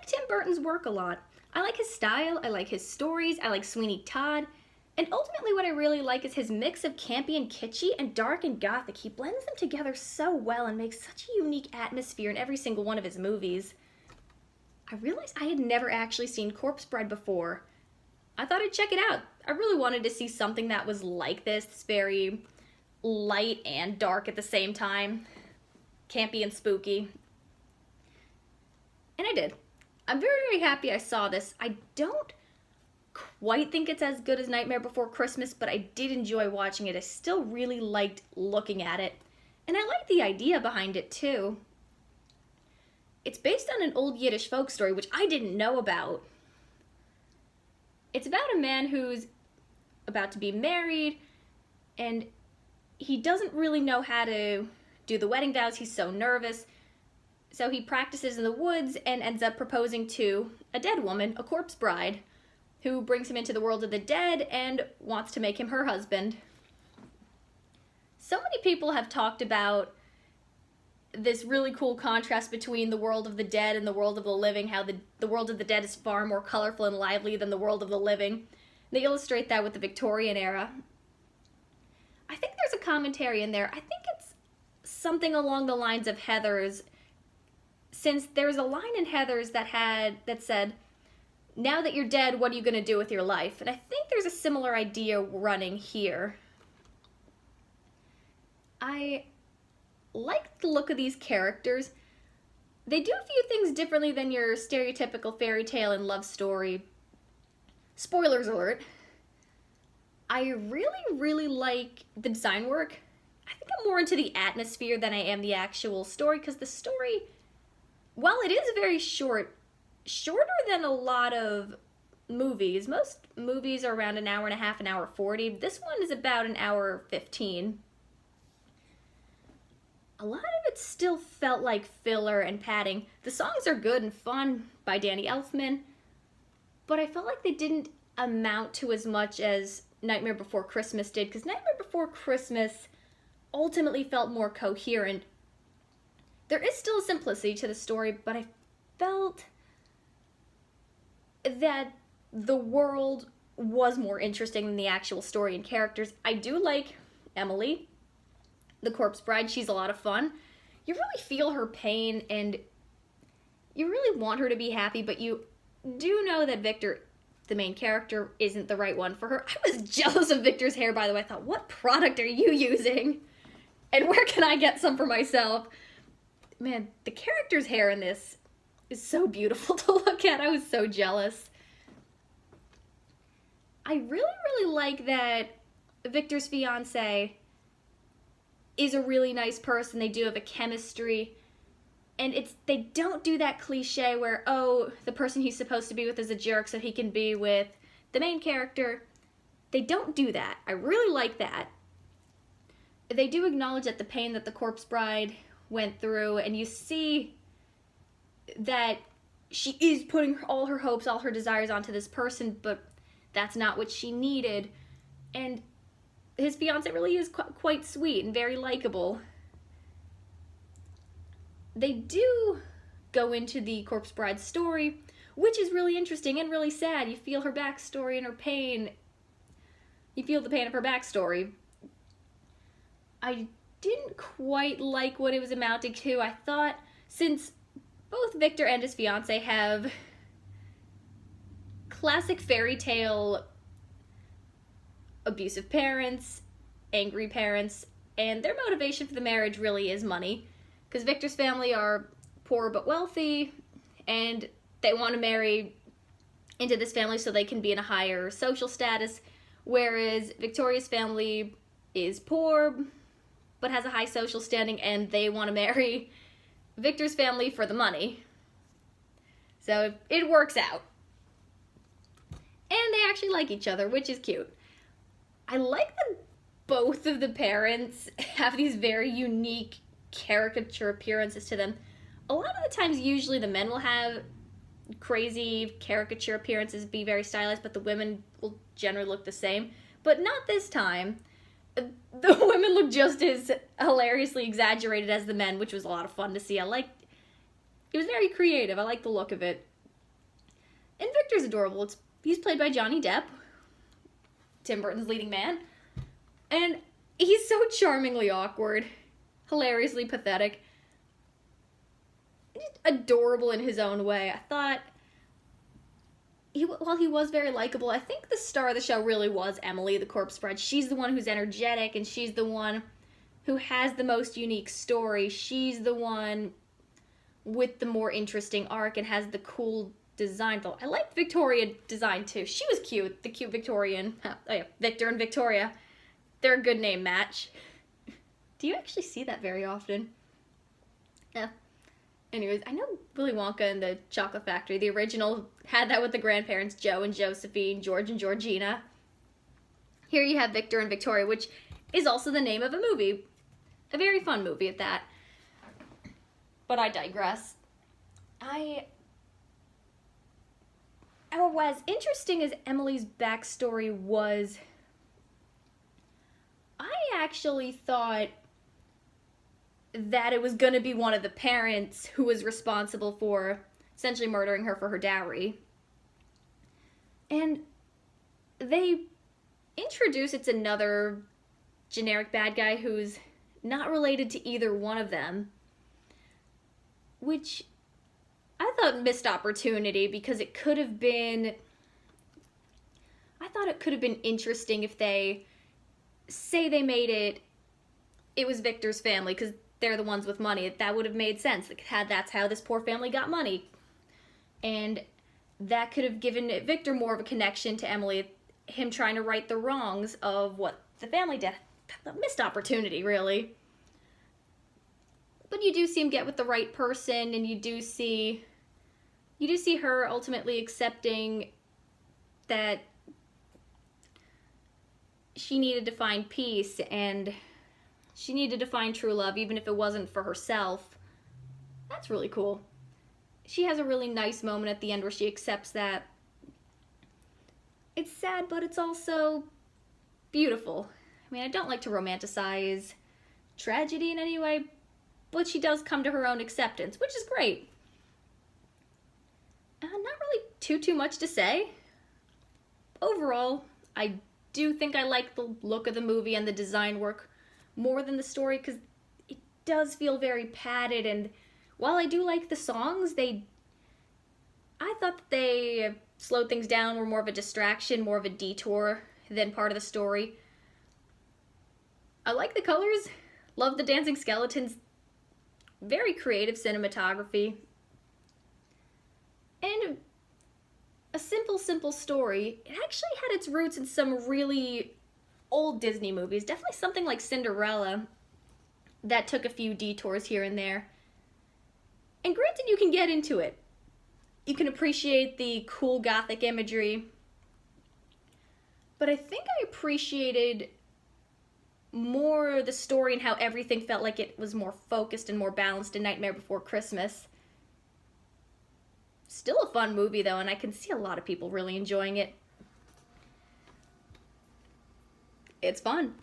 like Tim Burton's work a lot. I like his style, I like his stories, I like Sweeney Todd, and ultimately what I really like is his mix of campy and kitschy and dark and gothic. He blends them together so well and makes such a unique atmosphere in every single one of his movies. I realized I had never actually seen Corpse Bride before. I thought I'd check it out. I really wanted to see something that was like this very light and dark at the same time, campy and spooky. And I did. I'm very, very happy I saw this. I don't quite think it's as good as Nightmare Before Christmas, but I did enjoy watching it. I still really liked looking at it. And I like the idea behind it too. It's based on an old Yiddish folk story, which I didn't know about. It's about a man who's about to be married, and he doesn't really know how to do the wedding vows. He's so nervous. So he practices in the woods and ends up proposing to a dead woman, a corpse bride, who brings him into the world of the dead and wants to make him her husband. So many people have talked about this really cool contrast between the world of the dead and the world of the living, how the world of the dead is far more colorful and lively than the world of the living. They illustrate that with the Victorian era. I think there's a commentary in there. I think it's something along the lines of Heathers, since there's a line in Heathers that said, "Now that you're dead, what are you going to do with your life?" And I think there's a similar idea running here. I like the look of these characters. They do a few things differently than your stereotypical fairy tale and love story. Spoilers alert. I really, really like the design work. I think I'm more into the atmosphere than I am the actual story, because the story, while it is very short, shorter than a lot of movies. Most movies are around an hour and a half, an hour 40. This one is about an hour 15. A lot of it still felt like filler and padding. The songs are good and fun by Danny Elfman, but I felt like they didn't amount to as much as Nightmare Before Christmas did, because Nightmare Before Christmas ultimately felt more coherent. There is still a simplicity to the story, but I felt that the world was more interesting than the actual story and characters. I do like Emily, the corpse bride. She's a lot of fun. You really feel her pain, and you really want her to be happy, but you do know that Victor, the main character, isn't the right one for her. I was jealous of Victor's hair, by the way. I thought, what product are you using? And where can I get some for myself? Man, the character's hair in this is so beautiful to look at. I was so jealous. I really, really like that Victor's fiance is a really nice person. They do have a chemistry. And they don't do that cliche where, oh, the person he's supposed to be with is a jerk so he can be with the main character. They don't do that. I really like that. They do acknowledge that the pain that the corpse bride went through, and you see that she is putting all her hopes, all her desires onto this person, but that's not what she needed. And his fiance really is quite sweet and very likable. They do go into the corpse bride's story, which is really interesting and really sad. You feel her backstory and her pain. You feel the pain of her backstory. I didn't quite like what it was amounting to. I thought, since both Victor and his fiance have classic fairy tale abusive parents, angry parents, and their motivation for the marriage really is money. Because Victor's family are poor but wealthy, and they want to marry into this family so they can be in a higher social status, whereas Victoria's family is poor but has a high social standing, and they want to marry Victor's family for the money. So it works out. And they actually like each other, which is cute. I like that both of the parents have these very unique caricature appearances to them. A lot of the times, usually the men will have crazy caricature appearances, be very stylized, but the women will generally look the same. But not this time. The women look just as hilariously exaggerated as the men, which was a lot of fun to see. It was very creative. I like the look of it. And Victor's adorable. He's played by Johnny Depp, Tim Burton's leading man. And he's so charmingly awkward, hilariously pathetic, adorable in his own way. I thought, while he was very likable, I think the star of the show really was Emily, the corpse bride. She's the one who's energetic, and she's the one who has the most unique story. She's the one with the more interesting arc and has the cool design. Though I liked Victoria design too. She was cute, the cute Victorian. Oh yeah, Victor and Victoria. They're a good name match. Do you actually see that very often? Yeah. Anyways, I know Willy Wonka and the Chocolate Factory, the original, had that with the grandparents, Joe and Josephine, George and Georgina. Here you have Victor and Victoria, which is also the name of a movie. A very fun movie at that. But I digress. As interesting as Emily's backstory was, I actually thought that it was going to be one of the parents who was responsible for essentially murdering her for her dowry. And they introduce it's another generic bad guy who's not related to either one of them, which I thought missed opportunity because it could have been, I thought it could have been interesting if they say they made it was Victor's family because they're the ones with money. That would have made sense. That's how this poor family got money. And that could have given Victor more of a connection to Emily, him trying to right the wrongs of what the family did. A missed opportunity, really. But you do see him get with the right person, and you do see her ultimately accepting that she needed to find peace and she needed to find true love, even if it wasn't for herself. That's really cool. She has a really nice moment at the end where she accepts that. It's sad, but it's also beautiful. I mean, I don't like to romanticize tragedy in any way, but she does come to her own acceptance, which is great. Not really too much to say. Overall, I do think I like the look of the movie and the design work more than the story because it does feel very padded, and while I do like the songs, I thought that they slowed things down, were more of a distraction, more of a detour than part of the story. I like the colors, love the dancing skeletons, very creative cinematography, and a simple story. It actually had its roots in some really old Disney movies, definitely something like Cinderella that took a few detours here and there. And granted, you can get into it. You can appreciate the cool Gothic imagery, but I think I appreciated more the story and how everything felt like it was more focused and more balanced in Nightmare Before Christmas. Still a fun movie though, and I can see a lot of people really enjoying it. It's fun.